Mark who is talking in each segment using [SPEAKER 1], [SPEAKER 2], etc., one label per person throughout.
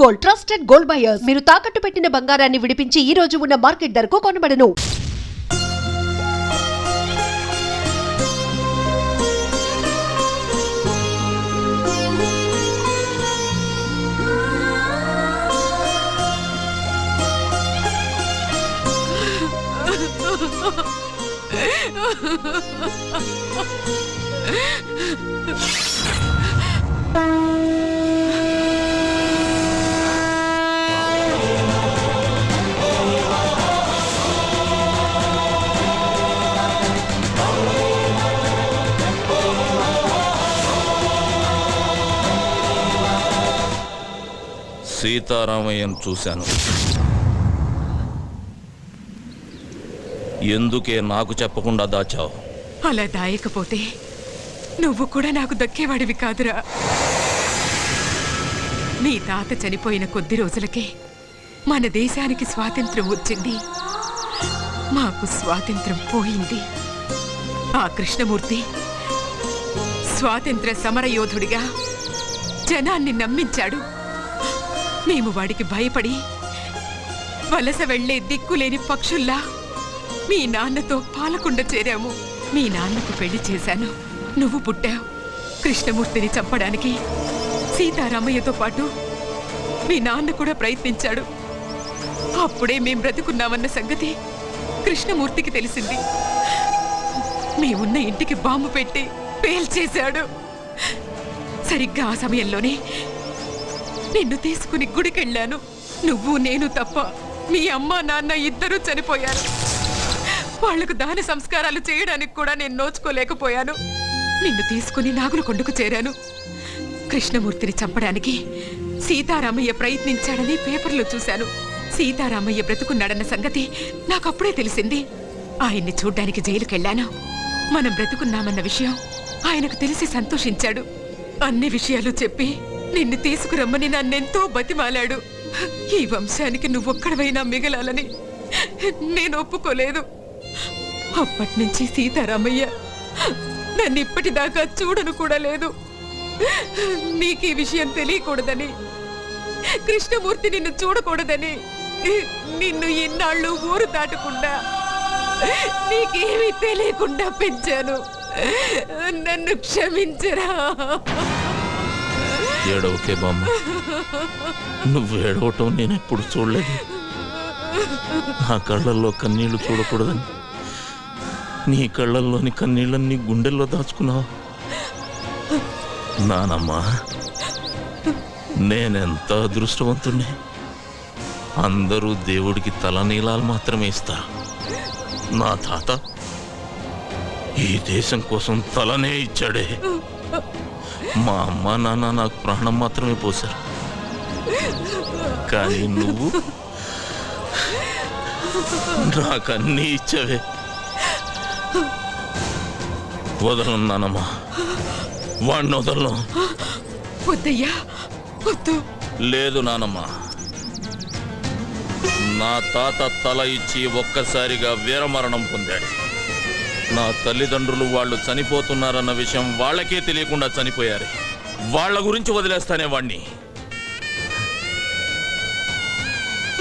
[SPEAKER 1] Gold, trusted gold buyers. మీరు తాకట్టు పెట్టిన బంగారాన్ని విడిపించి ఈ రోజు ఉన్న మార్కెట్ ధరకు కొనబడను.
[SPEAKER 2] సీతారామయ్యను చూశాను. ఎందుకే నాకు చెప్పకుండా దాచావు?
[SPEAKER 3] అలా దాయకపోతే నువ్వు కూడా నాకు దక్కేవాడివి కాదురా. మీ తాత చనిపోయిన కొద్ది రోజులకే మన దేశానికి స్వాతంత్రం వచ్చింది, మాకు స్వాతంత్రం పోయింది. ఆ కృష్ణమూర్తి స్వాతంత్ర సమరయోధుడిగా జనాన్ని నమ్మించాడు. మేము వాడికి భయపడి వలస వెళ్లే దిక్కులేని పక్షుల్లా మీ నాన్నతో పాలకుండ చేరాము. మీ నాన్నకు పెళ్లి చేశాను, నువ్వు పుట్టావు. కృష్ణమూర్తిని చంపడానికి సీతారామయ్యతో పాటు మీ నాన్న కూడా ప్రయత్నించాడు. అప్పుడే మేం బ్రతుకున్నామన్న సంగతి కృష్ణమూర్తికి తెలిసింది. మేమున్న ఇంటికి బాంబు పెట్టి పేల్చేశాడు. సరిగ్గా ఆ సమయంలోనే నిన్ను తీసుకుని గుడికెళ్ళాను. నువ్వు నేను తప్ప మీ అమ్మ నాన్న ఇద్దరూ చనిపోయారు. వాళ్లకు దాన సంస్కారాలు చేయడానికి కూడా నేను నోచుకోలేకపోయాను. నిన్ను తీసుకుని నాగులకొండకు చేరాను. కృష్ణమూర్తిని చంపడానికి సీతారామయ్య ప్రయత్నించాడని పేపర్లో చూశాను. సీతారామయ్య బ్రతుకున్నాడన్న సంగతి నాకప్పుడే తెలిసింది. ఆయన్ని చూడ్డానికి జైలుకెళ్ళాను. మనం బ్రతుకున్నామన్న విషయం ఆయనకు తెలిసి సంతోషించాడు. అన్ని విషయాలు చెప్పి నిన్ను తీసుకురమ్మని నన్నెంతో బతిమాలాడు. ఈ వంశానికి నువ్వొక్కడవైనా మిగలాలని నేను ఒప్పుకోలేదు. అప్పటినుంచి సీతారామయ్య నన్ను ఇప్పటిదాకా చూడను కూడా లేదు. నీకు ఈ విషయం తెలియకూడదని, కృష్ణమూర్తి నిన్ను చూడకూడదని నిన్ను ఇన్నాళ్ళు ఊరు దాటకుండా నీకేమీ తెలియకుండా పెంచాను. నన్ను క్షమించరా.
[SPEAKER 2] ఏడవకే బామ్మ, నువ్వు ఏడవటం నేనెప్పుడు చూడలేదు. నా కళ్ళల్లో కన్నీళ్లు చూడకూడదని నీ కళ్ళల్లోని కన్నీళ్ళన్నీ గుండెల్లో దాచుకున్నావు. నానమ్మా, నేనెంత అదృష్టవంతుణ్ణి. అందరూ దేవుడికి తలనీలాలు మాత్రమే ఇస్తారు. నా తాత ఈ దేశం కోసం తలనే ఇచ్చాడే. మా అమ్మ నాన్న నాకు ప్రాణం మాత్రమే పోశారు. కానీ నువ్వు నాకన్నీ ఇచ్చావే. వదలను నానమ్మా, వాడిని వదలను.
[SPEAKER 3] వద్దయ్యా, వద్దు.
[SPEAKER 2] లేదు నానమ్మా, నా తాత తల ఇచ్చి ఒక్కసారిగా వీరమరణం పొందాడు. నా తల్లిదండ్రులు వాళ్ళు చనిపోతున్నారన్న విషయం వాళ్ళకే తెలియకుండా చనిపోయారు. వాళ్ళ గురించి వదిలేస్తానే వాణ్ణి.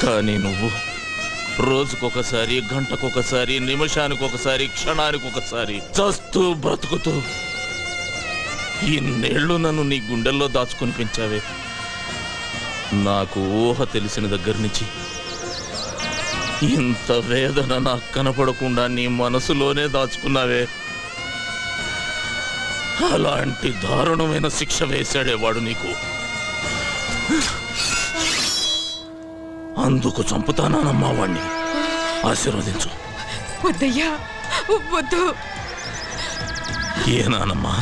[SPEAKER 2] కానీ నువ్వు రోజుకొకసారి, గంటకొకసారి, నిమిషానికొకసారి, క్షణానికొకసారి చస్తూ బ్రతుకుతూ ఇన్నేళ్లు నన్ను నీ గుండెల్లో దాచుకుని పెంచావే. నాకు ఊహ తెలిసిన దగ్గర నుంచి ఇంత వేదన నాకు కనపడకుండా నీ మనసులోనే దాచుకున్నావే. అలాంటి దారుణమైన శిక్ష వేశాడేవాడు నీకు. అందుకు చంపుతానమ్మా వాణ్ణి. ఆశీర్వదించు.
[SPEAKER 3] వద్దయ్యా, వద్దు.
[SPEAKER 2] ఏనానమ్మా,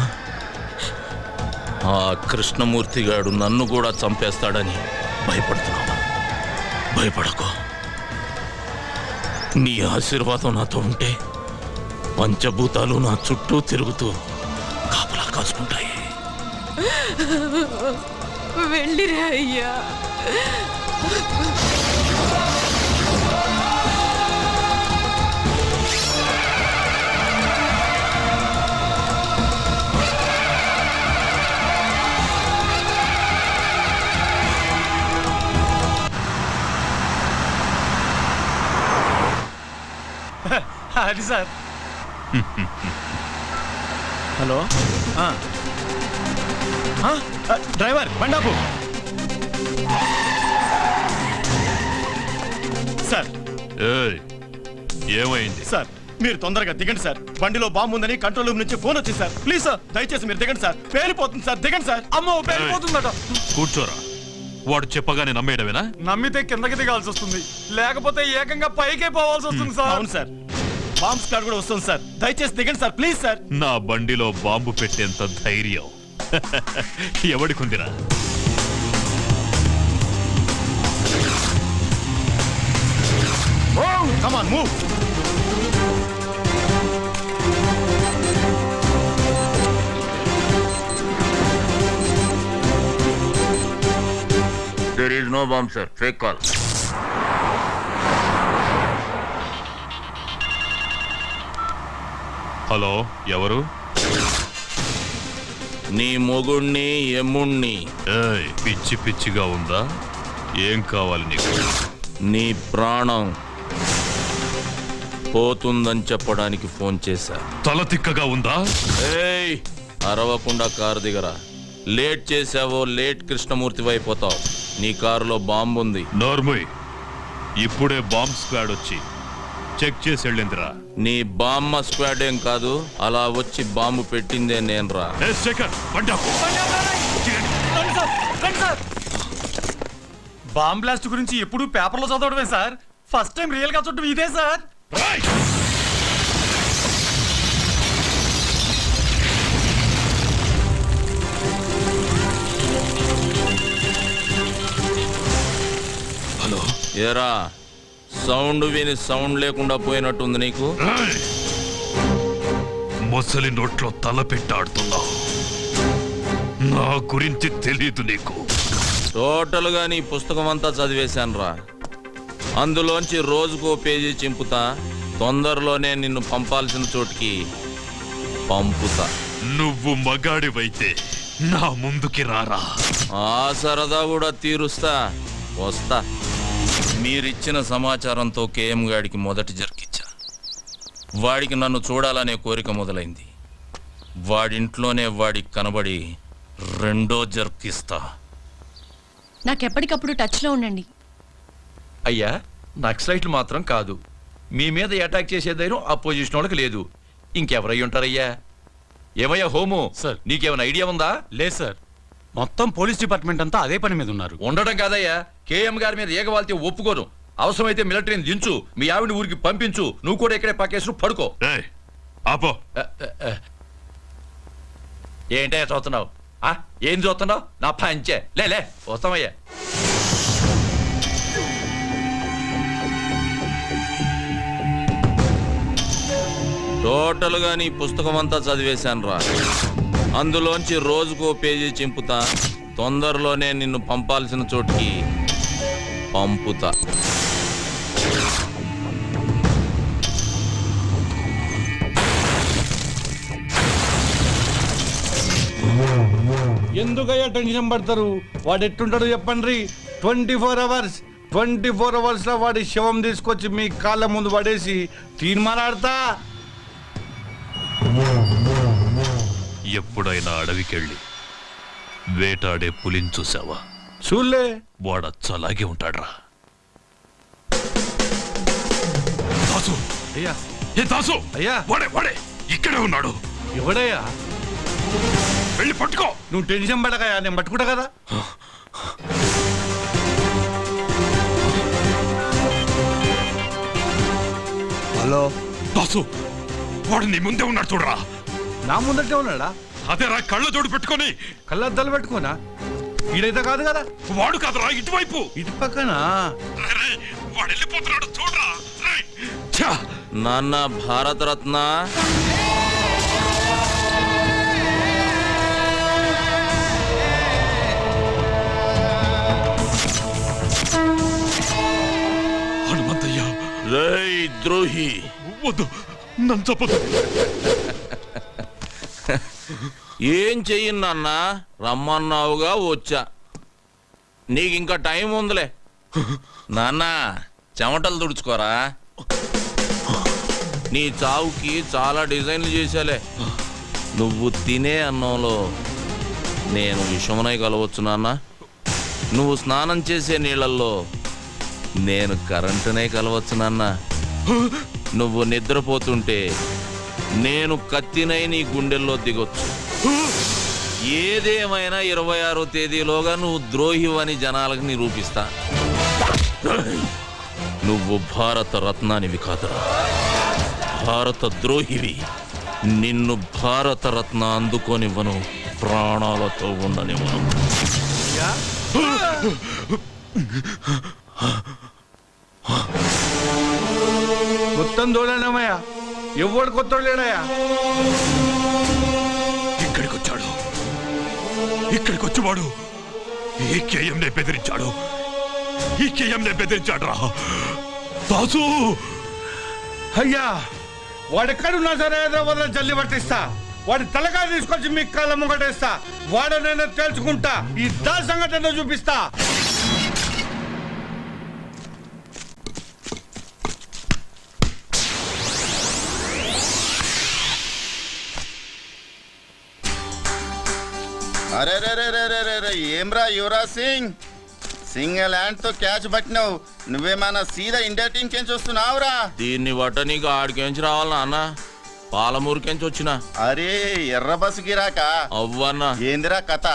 [SPEAKER 2] ఆ కృష్ణమూర్తిగాడు నన్ను కూడా చంపేస్తాడని భయపడుతున్నావా? భయపడకు. నీ ఆశీర్వాదం నాతో ఉంటే పంచభూతాలు నా చుట్టూ తిరుగుతూ కాపలా కాసుకుంటాయి.
[SPEAKER 3] వెళ్ళిరా అయ్యా.
[SPEAKER 4] అది సార్. హలో డ్రైవర్ బండాపు సార్.
[SPEAKER 5] ఏమైంది
[SPEAKER 4] సార్ మీరు తొందరగా దిగండి సార్. బండిలో బాంబు ఉందని కంట్రోల్ రూమ్ నుంచి ఫోన్ వచ్చింది సార్. ప్లీజ్ సార్ దయచేసి మీరు దిగండి సార్. పేలిపోతుంది సార్. దిగండి సార్. అమ్మో పేలిపోతుందట.
[SPEAKER 5] కూర్చోరా. వాడు చెప్పగానే నమ్మేయడమేనా?
[SPEAKER 4] నమ్మితే కిందకి దిగాల్సి వస్తుంది, లేకపోతే ఏకంగా పైకే పోవాల్సి వస్తుంది సార్. అవును సార్, బాంబ్ స్క్వాడ్ కూడా వస్తుంది సార్. దయచేసి దిగండి సార్ ప్లీజ్ సార్.
[SPEAKER 5] నా బండిలో బాంబు పెట్టేంత ధైర్యం ఎవడికుందిరా?
[SPEAKER 4] Come on, move.
[SPEAKER 2] There is no bomb, sir. Fake call.
[SPEAKER 5] Hello, ఎవరు?
[SPEAKER 2] నీ మొగుణ్ణి ఎమ్ముణ్ణి.
[SPEAKER 5] పిచ్చి పిచ్చిగా ఉందా? ఏం కావాలి నీకు?
[SPEAKER 2] నీ ప్రాణం పోతుందని చెప్పడానికి ఫోన్ చేశా.
[SPEAKER 5] తల తిక్కగా ఉందా?
[SPEAKER 2] ఏయ్, అరవకుండా కారు దిగరా. లేట్ చేసావో లేట్ కృష్ణమూర్తి అయిపోతావు. నీ కారులో బాంబు ఉంది.
[SPEAKER 5] నోర్ముయ్, ఇప్పుడే బాంబ్ స్క్వాడ్ వచ్చి చెక్ చేసి వెళ్ళిందిరా.
[SPEAKER 2] నీ బామ్మ స్క్వాడ్ ఏం కాదు, అలా వచ్చి బాంబు పెట్టిందే నేనురా.
[SPEAKER 4] బాంబ్ బ్లాస్ట్ గురించి ఎప్పుడు పేపర్లో చదవడమే సార్. ఫస్ట్ టైం రియల్ గా చూడటం ఇదే సార్.
[SPEAKER 5] హలో,
[SPEAKER 2] ఏరా, సౌండ్ విని సౌండ్ లేకుండా పోయినట్టుంది నీకు.
[SPEAKER 5] మొసలి నోట్లో తల పెట్టాడుతున్నావు. నా గురించి తెలీదు నీకు.
[SPEAKER 2] టోటల్ గా నీ పుస్తకం అంతా చదివేశాను రా. అందులోంచి రోజుకో పేజీ చింపుతా. తొందరలోనే నిన్ను పంపాల్సిన చోటికి పంపుతా.
[SPEAKER 5] నువ్వు మగాడివైతే నా ముందుకి రారా.
[SPEAKER 2] ఆ సరదా కూడా తీరుస్తా. వస్తా. మీరిచ్చిన సమాచారంతో కేఎం గాడికి మొదటి జర్కిచ్చా. వాడికి నన్ను చూడాలనే కోరిక మొదలైంది. వాడింట్లోనే వాడికి కనబడి రెండో జర్కిస్తా.
[SPEAKER 6] నాకెప్పటికప్పుడు టచ్లో ఉండండి.
[SPEAKER 7] అయ్యా, నక్సలైట్లు మాత్రం కాదు, మీ మీద అటాక్ చేసే ధైర్యం అపోజిషన్ వాళ్ళకి లేదు. ఇంకెవరై ఉంటారయ్యా? ఏమయ్యా హోము,
[SPEAKER 4] సార్.
[SPEAKER 7] నీకేమైనా ఐడియా ఉందా?
[SPEAKER 4] లేదు సార్, మొత్తం పోలీస్ డిపార్ట్మెంట్ అంతా అదే పని మీద ఉన్నారు.
[SPEAKER 7] ఉండడం కాదయ్యా, కేఎం గారి మీద ఏగవాల్తే ఒప్పుకోను. అవసరమైతే మిలిటరీని దించు, మీ ఆవిడ ఊరికి పంపించు, నువ్వు కూడా ఇక్కడే పక్కేసు పడుకో.
[SPEAKER 5] ఆపో.
[SPEAKER 7] ఏంటయ్యా చూస్తున్నావు? ఏం చూస్తున్నావు? నా పంచే లే వస్తామయ్యా.
[SPEAKER 2] టోటల్ గా నీ పుస్తకం అంతా చదివేశాను రా. అందులోంచి రోజుకో పేజీ చింపుతా. తొందరలోనే నిన్ను పంపాల్సిన చోటికి పంపుతా.
[SPEAKER 8] ఎందుకయ్యా టెన్షన్ పడతారు? వాడు ఎట్టుంటాడు చెప్పండి. 24 అవర్స్ లో వాడి శవం తీసుకొచ్చి మీ కాళ్ళ ముందు పడేసి తీర్మానాడతా.
[SPEAKER 5] ఎప్పుడైనా అడవికెళ్ళి వేటాడే పులిని చూసావా?
[SPEAKER 8] చూలే.
[SPEAKER 5] వాడచ్చలాగే ఉంటాడ్రా. దాసు,
[SPEAKER 8] అయ్యా,
[SPEAKER 5] ఏ దాసు,
[SPEAKER 8] అయ్యా,
[SPEAKER 5] వాడే ఇక్కడే ఉన్నాడు.
[SPEAKER 8] ఎవడయ్యా?
[SPEAKER 5] వెళ్ళి పట్టుకో.
[SPEAKER 8] నువ్వు టెన్షన్ పడకయ్యా, నేను పట్టుకుంటా కదా. హలో
[SPEAKER 5] దాసు, వాడు నీ ముందే ఉన్నాడు చూడరా.
[SPEAKER 8] నా ముందటే ఉన్నాడా?
[SPEAKER 5] అదేరా, కళ్ళ జోడు పెట్టుకొని.
[SPEAKER 8] కళ్ళద్దాలు పెట్టుకోనా? ఈడైతే కాదు కదా.
[SPEAKER 5] వాడు కాదురా, ఇటువైపు.
[SPEAKER 8] ఇటు పక్కన.
[SPEAKER 5] వాడు వెళ్ళిపోతున్నాడు చూడరా.
[SPEAKER 2] నాన్న భారతరత్న,
[SPEAKER 5] హనుమంతయ్య.
[SPEAKER 2] రేయ్ ద్రోహి,
[SPEAKER 5] వద్దు, నన్ను చెప్పదు.
[SPEAKER 2] ఏం చెయ్యి నాన్న, రమ్మన్నావుగా వచ్చా. నీకు ఇంకా టైం ఉందిలే. నాన్న చెమటలు తుడుచుకోరా. నీ చావుకి చాలా డిజైన్లు చేశాలే. నువ్వు తినే అన్నంలో నేను విషమునై కలవచ్చు నాన్న. నువ్వు స్నానం చేసే నీళ్ళల్లో నేను కరెంటునే కలవచ్చు నాన్న. నువ్వు నిద్రపోతుంటే నేను కత్తినై నీ గుండెల్లో దిగొచ్చు. ఏదేమైనా 26వ తేదీలోగా నువ్వు ద్రోహివని జనాలకు నిరూపిస్తా. నువ్వు భారత రత్నానివి కాదురా, భారత ద్రోహివి. నిన్ను భారత రత్న అందుకోనివ్వను, ప్రాణాలతో ఉండనివ్వను.
[SPEAKER 8] మొత్తం దోళనమయ్యా, ఎవడు కొత్త లేడయ్యా.
[SPEAKER 5] ఇక్కడికి వచ్చేవాడు ఈ కేఎంనే బెదిరించాడు రా దాసు.
[SPEAKER 8] అయ్యా వాడెక్కడున్నా సరే హైదరాబాద్ జల్లి పట్టిస్తా. వాడి తలకాయ తీసుకొచ్చి మీ కాళ్ళ ముంగటేస్తా. వాడనైనా తేల్చుకుంటా. ఈ దా సంఘటన చూపిస్తా.
[SPEAKER 6] అరే రే రే రే రే రే రే ఏమ్రా యువరాజ్ సింగ్, సింగిల్ హ్యాండ్ తో క్యాచ్ పట్టినావు. నువ్వేమన్నా సీదా ఇండియా టీం కెంచి వస్తున్నావురా?
[SPEAKER 2] దీన్ని బట్ట నీకు ఆడికెంచి రావాలన్నా అన్న? పాలమూరుకెంచి వచ్చిన.
[SPEAKER 6] అరే ఎర్ర బస్సు గిరాక
[SPEAKER 2] అవ్వన్నా.
[SPEAKER 6] ఏందిరా కథ?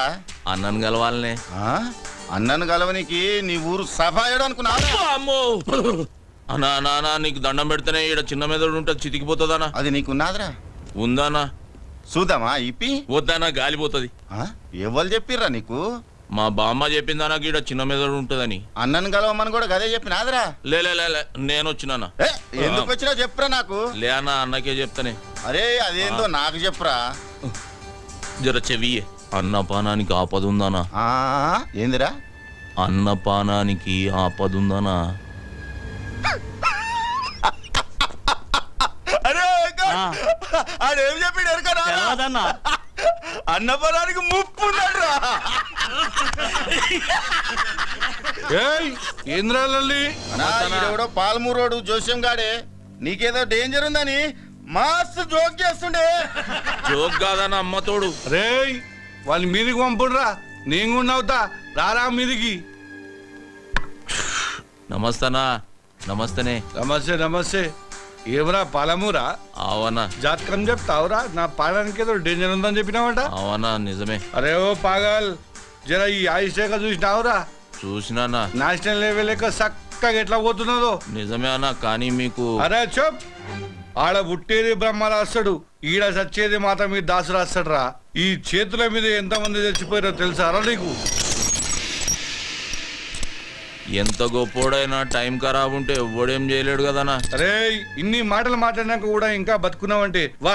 [SPEAKER 2] అన్నను కలవాలనే.
[SPEAKER 6] అన్నను గలవనికి నీ ఊరు సభ అనుకున్నా?
[SPEAKER 2] అమ్మో అన్నా నానా, నీకు దండం పెడితేనే ఈడ చిన్న మెదడు ఉంటే చితికిపోతుందనా?
[SPEAKER 6] అది నీకున్నాదిరా?
[SPEAKER 2] ఉందానా?
[SPEAKER 6] చూద్దామా ఇప్పి?
[SPEAKER 2] వద్దానా, గాలిపోతుంది.
[SPEAKER 6] ఎవరు చెప్పిర్రా నీకు?
[SPEAKER 2] మా బామ్మ చెప్పిందానా గీడ చిన్న మెదడు ఉంటుందని.
[SPEAKER 6] అన్నను గలవమని కూడా గదే చెప్పినాదిరా?
[SPEAKER 2] లే నేను వచ్చినానా.
[SPEAKER 6] ఎందుకు వచ్చినా చెప్పురా నాకు.
[SPEAKER 2] లే అన్న, అన్నకే చెప్తానే.
[SPEAKER 6] అరే అదేందో నాకు చెప్పురా.
[SPEAKER 2] జర చెవియే. అన్నపానానికి ఆపదుందానా?
[SPEAKER 6] ఏందిరా?
[SPEAKER 2] అన్నపానానికి ఆపదుందానా?
[SPEAKER 6] ఆడేం చెప్పాడు ఎరకరా? అన్నపరానికి ముప్పు ఉన్నాడు. పాల్మూరోడు జోస్యం గాడే నీకేదో డేంజర్ ఉందని మస్తు జోక్ చేస్తుండే.
[SPEAKER 2] జోక్ కాదన్న, అమ్మతోడు.
[SPEAKER 8] రే వాళ్ళని మీదికి పంపుడురా, నేను కూడా అవుతా. రారా మీదికి.
[SPEAKER 2] నమస్తనా. నమస్తనే.
[SPEAKER 8] నమస్తే నమస్తే. ఏమరా పాలమూరా?
[SPEAKER 2] అవనా.
[SPEAKER 8] జాతకం చెప్తావురా? నా పాడానికి ఏదో డేంజర్ ఉందని చెప్పినావట.
[SPEAKER 2] అవనా, నిజమే.
[SPEAKER 8] అరే ఓ పాగల్, జర ఈ ఆయుష్ రేఖ చూసినావురా?
[SPEAKER 2] చూసినానా.
[SPEAKER 8] నేషనల్ లెవెల్ లెక్క చక్కగా ఎట్లా పోతున్నదో.
[SPEAKER 2] నిజమే అన్న, కానీ మీకు.
[SPEAKER 8] అరే చెప్, ఆడ పుట్టేది బ్రహ్మ రాస్తాడు, ఈడ చచ్చేది మాత్రం మీద దాసు రాస్తాడు రా. ఈ చేతుల మీద ఎంతమంది చచ్చిపోయారో తెలుసారా నీకు?
[SPEAKER 2] ఎంత గొప్పోడైనా టైం ఖరాబ్ ఉంటే ఎవ్వడేం చేయలేడు కదనా.
[SPEAKER 8] అరే ఇన్ని మాటలు మాట్లాడినాక కూడా ఇంకా బతుకున్నావంటే వా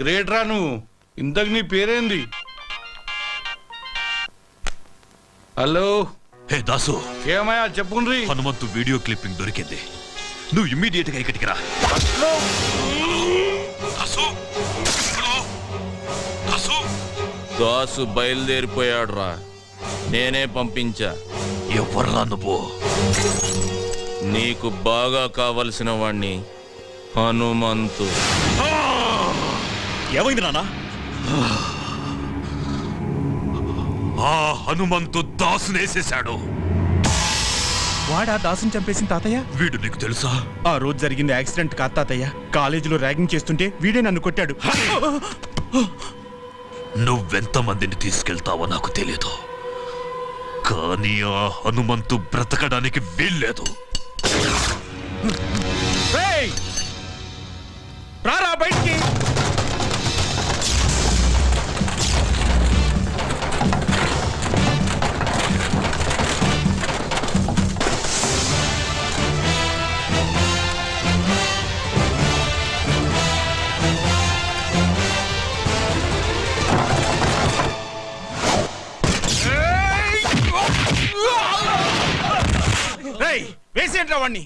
[SPEAKER 8] గ్రేట్ రా నువ్వు. ఇంతకు నీ పేరేంది? హలో.
[SPEAKER 5] హే దాసు,
[SPEAKER 8] ఏమయ్యా చెప్పుండ్రి.
[SPEAKER 5] హనుమంతు వీడియో క్లిప్పింగ్ దొరికింది. నువ్వు ఇమ్మీడియట్ గా ఇక్కడికి రా. దాసు, దాసు.
[SPEAKER 2] దాసు బయలుదేరిపోయాడు రా, నేనే పంపించా.
[SPEAKER 5] ఎవర్రా నువ్వు?
[SPEAKER 2] నీకు బాగా కావలసిన వాణ్ణి, హనుమంతు.
[SPEAKER 5] ఏమైంది నాన్న? ఆ హనుమంతు దాసునేసేశాడు.
[SPEAKER 4] వాడా దాసుని చంపేసిన తాతయ్య?
[SPEAKER 5] వీడు నీకు తెలుసా?
[SPEAKER 4] ఆ రోజు జరిగింది యాక్సిడెంట్ కాదు తాతయ్య. కాలేజీలో ర్యాగింగ్ చేస్తుంటే వీడే నన్ను కొట్టాడు.
[SPEAKER 5] నువ్వెంతమందిని తీసుకెళ్తావో నాకు తెలియదు, కానీ ఆ హనుమంతు బ్రతకడానికి వీల్లేదు.
[SPEAKER 4] రారా బయటికి. వేసేంట్రా వాణ్ణి.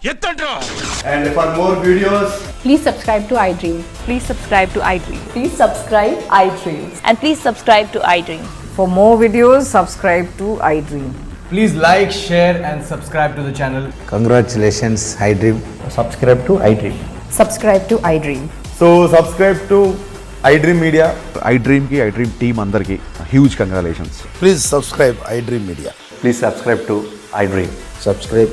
[SPEAKER 8] ఎత్తండ్రా.
[SPEAKER 9] And for more videos,
[SPEAKER 10] Please subscribe to iDream.
[SPEAKER 11] Please subscribe to iDream.
[SPEAKER 10] Please subscribe iDream.
[SPEAKER 11] And please subscribe to iDream.
[SPEAKER 10] For more videos, subscribe to iDream.
[SPEAKER 9] please like, share, and subscribe to the channel.
[SPEAKER 12] Congratulations, iDream.
[SPEAKER 9] Subscribe to iDream.
[SPEAKER 10] Subscribe to iDream.
[SPEAKER 9] So subscribe to iDream Media.
[SPEAKER 12] iDream ki iDream team andarki huge congratulations.
[SPEAKER 6] Please subscribe iDream Media.
[SPEAKER 12] Please subscribe to iDream.
[SPEAKER 6] Subscribe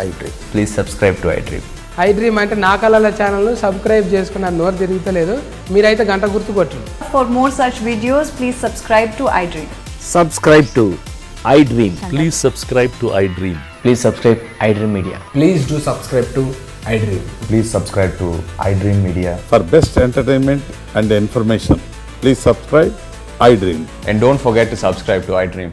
[SPEAKER 6] iDream.
[SPEAKER 12] Please subscribe to iDream.
[SPEAKER 10] iDream అంటే నా కళల ఛానల్ను subscribe చేసుకున్న నోరు తిరుగుతలేదు, మీరైతే గంట గుర్తు కొట్టండి.
[SPEAKER 11] For more such videos, please subscribe to iDream.
[SPEAKER 12] Subscribe to iDream.
[SPEAKER 5] Please subscribe to I dream.
[SPEAKER 12] Please subscribe iDream Media.
[SPEAKER 9] Please do subscribe to iDream.
[SPEAKER 12] Please subscribe to iDream Media.
[SPEAKER 6] For best entertainment and information, please subscribe iDream.
[SPEAKER 12] And don't forget to subscribe to iDream.